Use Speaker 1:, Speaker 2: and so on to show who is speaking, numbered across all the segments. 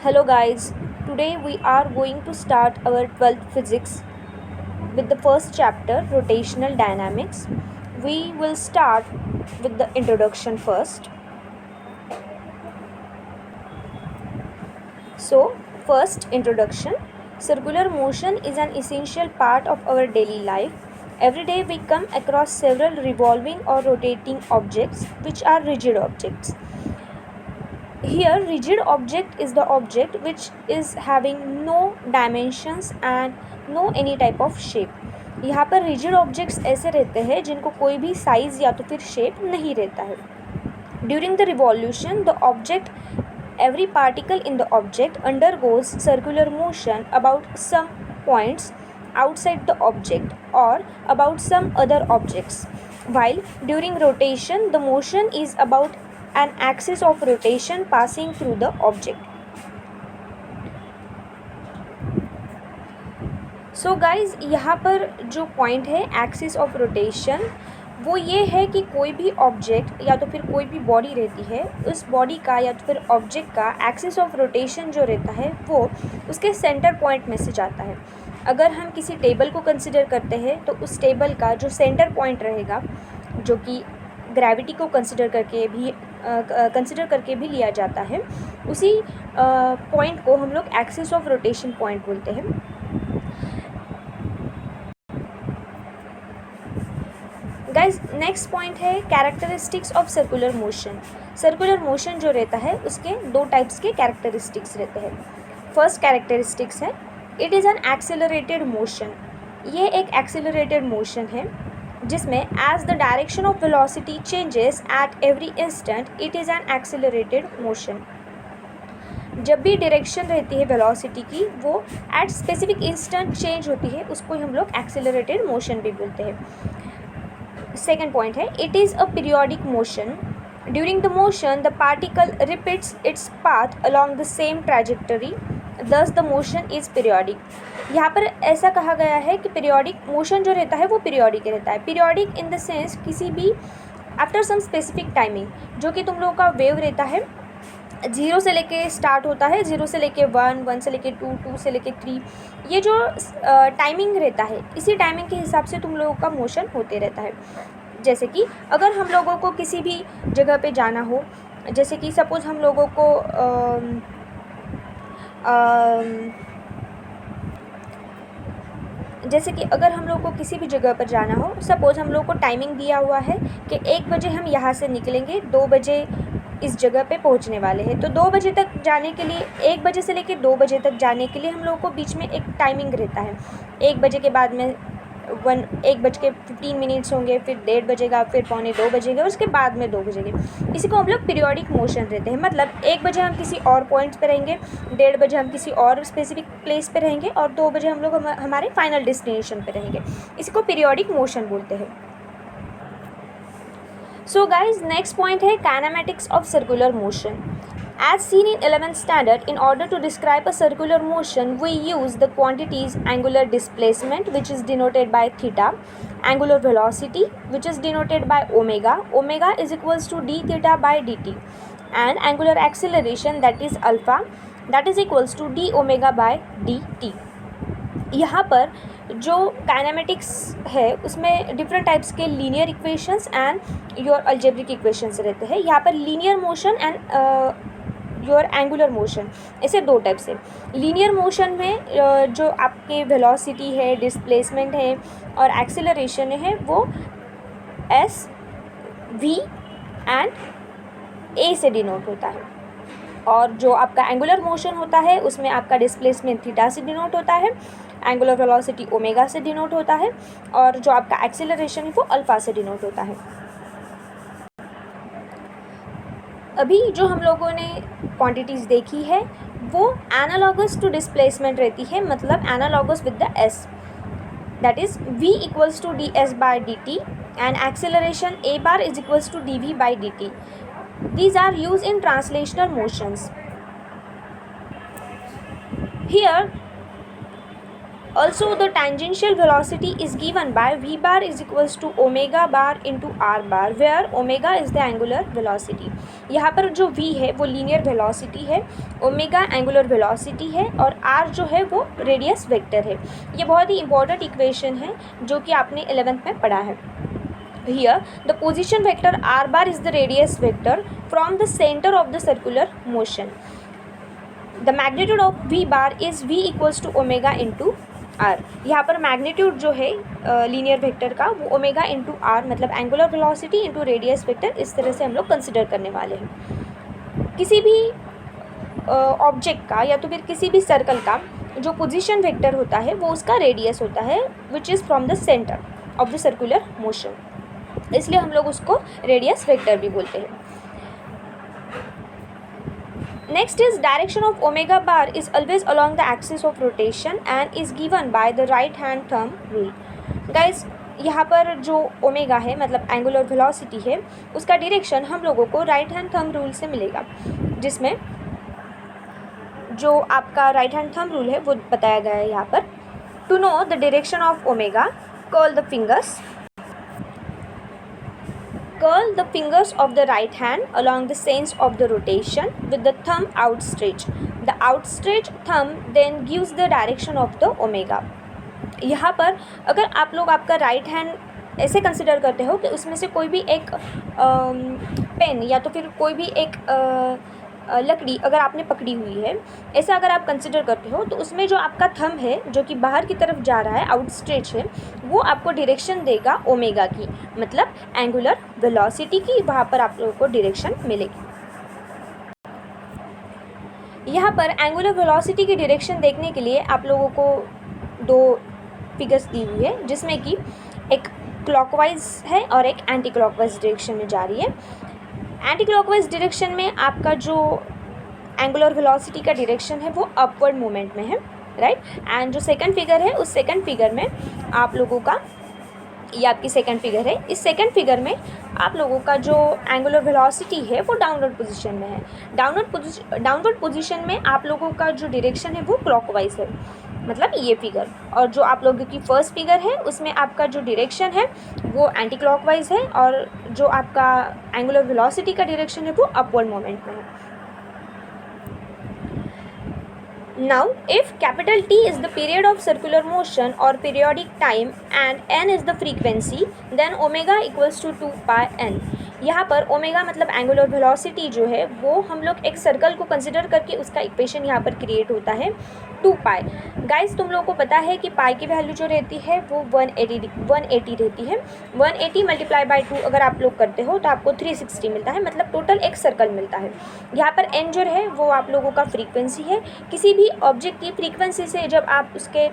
Speaker 1: Hello guys, today we are going to start our 12th physics with the first chapter rotational dynamics. We will start with the introduction first. So, first introduction. Circular motion is an essential part of our daily life. Every day we come across several revolving or rotating objects which are rigid objects. Here rigid object is the object which is having no dimensions and no any type of shape. यहाँ पर rigid objects ऐसे रहते हैं जिनको कोई भी size या तो फिर shape नहीं रहता है. During the revolution, the object, every particle in the object undergoes circular motion about some points outside the object or about some other objects. While during rotation, the motion is about an axis of rotation passing through the object. So guys, यहाँ पर जो point है axis of rotation, वो ये है कि कोई भी ऑब्जेक्ट या तो फिर कोई भी बॉडी रहती है, उस बॉडी का या तो फिर ऑब्जेक्ट का एक्सिस ऑफ रोटेशन जो रहता है वो उसके सेंटर पॉइंट में से जाता है. अगर हम किसी टेबल को कंसिडर करते हैं तो उस टेबल का जो सेंटर पॉइंट रहेगा, जो कि ग्रेविटी को कंसिडर करके भी लिया जाता है, उसी पॉइंट को हम लोग एक्सिस ऑफ रोटेशन पॉइंट बोलते हैं. गाइज नेक्स्ट पॉइंट है characteristics of circular motion. Circular motion जो रहता है उसके दो टाइप्स के कैरेक्टरिस्टिक्स रहते हैं. फर्स्ट कैरेक्टरिस्टिक्स है it is an accelerated motion. ये एक एक्सेलरेटेड मोशन है जिसमें as the direction of velocity changes at every instant it is an accelerated motion. जब भी डायरेक्शन रहती है वेलोसिटी की वो एट स्पेसिफिक इंस्टेंट चेंज होती है, उसको हम लोग एक्सेलरेटेड मोशन भी बोलते हैं. सेकेंड पॉइंट है it is a periodic motion. During the motion the particle repeats its path along the same trajectory, दस द मोशन इज़ पीरियोडिक. यहाँ पर ऐसा कहा गया है कि पीरियोडिक मोशन जो रहता है वो पीरियोडिक रहता है. पीरियोडिक इन द सेंस किसी भी आफ्टर सम स्पेसिफिक टाइमिंग, जो कि तुम लोगों का वेव रहता है जीरो से लेके स्टार्ट होता है, जीरो से लेके वन, वन से लेके टू, टू से लेके थ्री. ये जो टाइमिंग रहता है इसी टाइमिंग के हिसाब से तुम लोगों का मोशन होते रहता है. जैसे कि अगर हम लोगों को किसी भी जगह पे जाना हो, जैसे कि सपोज़ हम लोगों को जैसे कि अगर हम लोग को किसी भी जगह पर जाना हो, सपोज़ हम लोग को टाइमिंग दिया हुआ है कि 1 बजे हम यहाँ से निकलेंगे, 2 बजे इस जगह पे पहुंचने वाले हैं. तो 2 बजे तक जाने के लिए, 1 बजे से लेकर 2 बजे तक जाने के लिए हम लोगों को बीच में एक टाइमिंग रहता है. 1 बजे के बाद में 1:15 होंगे, फिर 1:30 बजेगा, फिर 1:45 बजेगा, उसके बाद में 2 बजेंगे. इसी को हम लोग पीरियोडिक मोशन रहते हैं. मतलब 1 बजे हम किसी और पॉइंट पे रहेंगे, 1:30 बजे हम किसी और स्पेसिफिक प्लेस पे रहेंगे और 2 बजे हम लोग हमारे फाइनल डेस्टिनेशन पे रहेंगे. इसी को पीरियोडिक मोशन बोलते हैं. So guys, next point है kinematics of circular motion. As seen in 11th standard, in order to describe a circular motion, we use the quantities angular displacement, which is denoted by theta, angular velocity, which is denoted by omega. Omega is equals to d theta by dt, and angular acceleration, that is alpha, that is equals to d omega by dt. यहाँ पर जो kinematics है उसमें different types के linear equations and your algebraic equations रहते हैं. यहाँ पर linear motion and your angular motion, ऐसे दो टाइप से. लीनियर मोशन में जो आपके वेलोसिटी है, डिस्प्लेसमेंट है और एक्सेलरेशन है वो एस, वी एंड ए से डिनोट होता है. और जो आपका एंगुलर मोशन होता है उसमें आपका डिस्प्लेसमेंट थीटा से डिनोट होता है, एंगुलर वेलोसिटी ओमेगा से डिनोट होता है और जो आपका एक्सेलरेशन है वो अल्फा से डिनोट होता है. अभी जो हम लोगों ने क्वांटिटीज़ देखी है वो एनालॉगस टू डिस्प्लेसमेंट रहती है, मतलब analogous with the S, that is v equals to D S by D T and acceleration a bar is equals to D V by D T. These are used in translational motions. Here Also, the tangential velocity is given by v bar is equals to omega bar into r bar, where omega is the angular velocity. यहाँ पर जो v है वो linear velocity है, omega angular velocity है और r जो है वो रेडियस वेक्टर है. ये बहुत ही इंपॉर्टेंट इक्वेशन है जो कि आपने 11th में पढ़ा है. Here, the position vector r bar is the radius vector from the center of the circular motion. The magnitude of v bar is v equals to omega into r. यहाँ पर magnitude जो है linear vector का वो omega into are, मतलब angular velocity into radius vector, इस तरह से हम लोग कंसिडर करने वाले हैं. किसी भी ऑब्जेक्ट का या तो फिर किसी भी सर्कल का जो पोजीशन वेक्टर होता है वो उसका रेडियस होता है, which is from the centre of the circular motion, इसलिए हम लोग उसको रेडियस वेक्टर भी बोलते हैं. Next is direction of omega bar is always along the axis of rotation and is given by the right hand thumb rule. Guys, यहाँ पर जो ओमेगा है मतलब एंगुलर वेलोसिटी है उसका डायरेक्शन हम लोगों को राइट हैंड थंब रूल से मिलेगा, जिसमें जो आपका राइट हैंड थंब रूल है वो बताया गया है यहाँ पर. To know the direction of omega, curl the fingers. Curl the fingers of the right hand along the sense of the rotation with the thumb outstretched. The outstretched thumb then gives the direction of the omega. यहाँ पर अगर आप लोग आपका right hand ऐसे consider करते हो कि उसमें से कोई भी एक पेन या तो फिर कोई भी एक लकड़ी अगर आपने पकड़ी हुई है, ऐसा अगर आप कंसिडर करते हो तो उसमें जो आपका थंब है जो कि बाहर की तरफ जा रहा है, आउटस्ट्रेच है, वो आपको डायरेक्शन देगा ओमेगा की, मतलब एंगुलर वेलोसिटी की. वहाँ पर आप लोगों को डायरेक्शन मिलेगी. यहाँ पर एंगुलर वेलोसिटी की डायरेक्शन देखने के लिए आप लोगों को दो फिगर्स दी हुई है, जिसमें कि एक क्लॉकवाइज है और एक एंटी क्लॉकवाइज डायरेक्शन में जा रही है. एंटी क्लॉकवाइज डायरेक्शन में आपका जो एंगुलर वेलोसिटी का डायरेक्शन है वो अपवर्ड मूवमेंट में है, राइट. एंड जो सेकंड फिगर है उस सेकंड फिगर में आप लोगों का, ये आपकी सेकंड फिगर है, इस सेकंड फिगर में आप लोगों का जो एंगुलर वेलोसिटी है वो डाउनवर्ड पोजीशन में है. डाउनवर्ड पोजीशन में आप लोगों का जो डायरेक्शन है वो क्लॉकवाइज है, मतलब ये फिगर. और जो आप लोगों की फर्स्ट फिगर है उसमें आपका जो डायरेक्शन है वो एंटी क्लॉकवाइज है और जो आपका एंगुलर वेलोसिटी का डायरेक्शन है वो अपवर्ड मोमेंट में है. Now, if capital T is the period of circular motion or periodic time and n is the frequency, then omega equals to 2 pi n. यहाँ पर ओमेगा मतलब एंगुलर वेलोसिटी जो है वो हम लोग एक सर्कल को कंसिडर करके उसका इक्वेशन यहाँ पर क्रिएट होता है 2 पाई. गाइस, तुम लोगों को पता है कि पाई की वैल्यू जो रहती है वो 180 रहती है. 180 मल्टीप्लाई बाई 2 अगर आप लोग करते हो तो आपको 360 मिलता है, मतलब टोटल एक सर्कल मिलता है. यहाँ पर एन जो है वो आप लोगों का फ्रीक्वेंसी है. किसी भी ऑब्जेक्ट की फ्रीक्वेंसी से जब आप उसके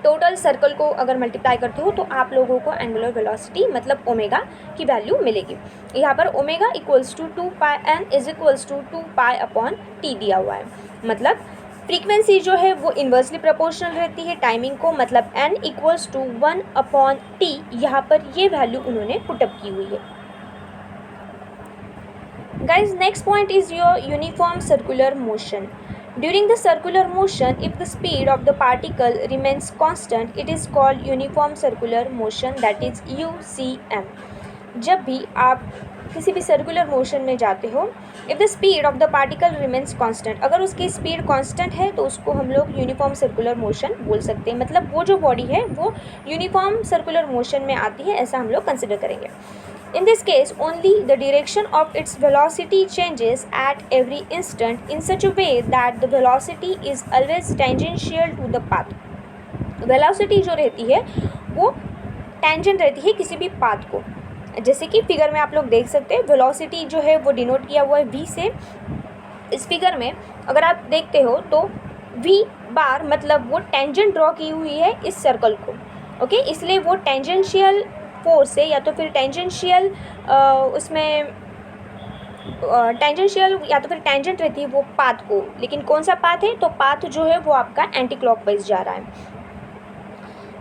Speaker 1: टोटल सर्कल को अगर मल्टीप्लाई करते हो तो आप लोगों को एंगुलर वेलोसिटी मतलब ओमेगा की वैल्यू मिलेगी. यहाँ पर omega equals to 2 pi N is equals to 2 pi upon T दिया हुआ है. मतलब फ्रीक्वेंसी जो है वो इन्वर्सली प्रोपोर्शनल रहती है टाइमिंग को, मतलब N equals to 1 upon T. यहाँ पर ये वैल्यू उन्होंने पुटअप की हुई है. Guys, next point is your uniform circular motion. During the circular motion, if the speed of the particle remains constant, it is called uniform circular motion, that is UCM. जब भी आप किसी भी circular motion में जाते हो, if the speed of the particle remains constant, अगर उसकी स्पीड कांस्टेंट है तो उसको हम लोग यूनिफॉर्म सर्कुलर मोशन बोल सकते हैं. मतलब वो जो बॉडी है वो यूनिफॉर्म सर्कुलर मोशन में आती है, ऐसा हम लोग कंसिडर करेंगे. In this case, only the direction of its velocity changes at every instant in such a way that the velocity is always tangential to the path. Velocity जो रहती है वो tangent रहती है किसी भी path को. जैसे कि फिगर में आप लोग देख सकते हैं, वेलोसिटी जो है वो डिनोट किया हुआ है v से. इस फिगर में अगर आप देखते हो तो v बार मतलब वो टेंजेंट ड्रॉ की हुई है इस सर्कल को, ओके. इसलिए वो टेंजेंशियल फोर्स है या तो फिर टेंजेंशियल उसमें टेंजेंशियल या तो फिर टेंजेंट रहती है वो पाथ को. लेकिन कौन सा पाथ है, तो पाथ जो है वो आपका एंटी क्लॉकवाइज जा रहा है.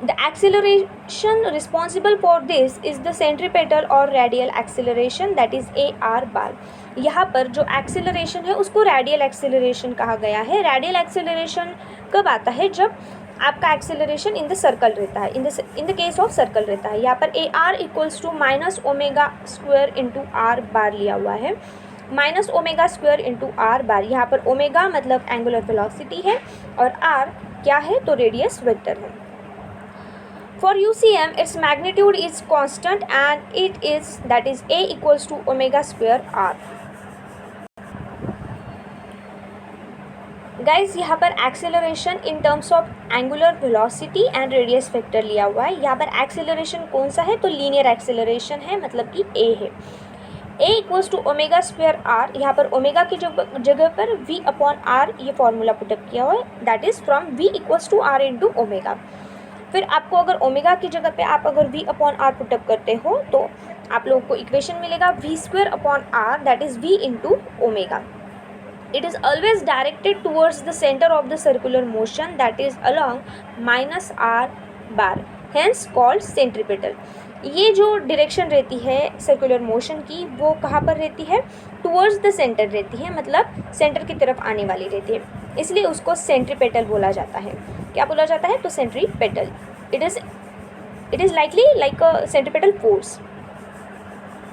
Speaker 1: The acceleration responsible for this is the centripetal और radial acceleration, that is AR bar. यहाँ पर जो एक्सेलरेशन है उसको रेडियल एक्सेलरेशन कहा गया है. रेडियल एक्सेलरेशन कब आता है, जब आपका एक्सेलरेशन इन द सर्कल रहता है, in the case of circle रहता है। यहाँ पर A R equals to minus omega square into R bar लिया हुआ है, minus omega square into R bar. यहाँ पर ओमेगा मतलब एंगुलर वेलोसिटी है और आर क्या है, तो रेडियस वेक्टर है। For UCM, its magnitude is constant and it is, that is A equals to omega square r. Guys, यहाँ पर acceleration in terms of angular velocity and radius vector लिया हुआ है। यहाँ पर एक्सेलरेशन कौन सा है, तो लीनियर एक्सेलरेशन है, मतलब कि A है। A equals to omega square R, यहाँ पर ओमेगा की जगह पर V अपॉन आर ये फॉर्मूला पुटअप किया हुआ है, that is from V equals to R into omega. फिर आपको अगर ओमेगा की जगह पे आप अगर V अपॉन आर पुटअप करते हो तो आप लोगों को इक्वेशन मिलेगा V square upon R, that is V into omega. It is always directed towards the center of the circular motion, that is along minus r bar, hence called centripetal। ये जो direction रहती है circular motion की वो कहाँ पर रहती है, टूवर्ड्स द सेंटर रहती है, मतलब सेंटर की तरफ आने वाली रहती है, इसलिए उसको सेंट्रीपेटल बोला जाता है। क्या बोला जाता है, तो centripetal. It is likely like a centripetal force.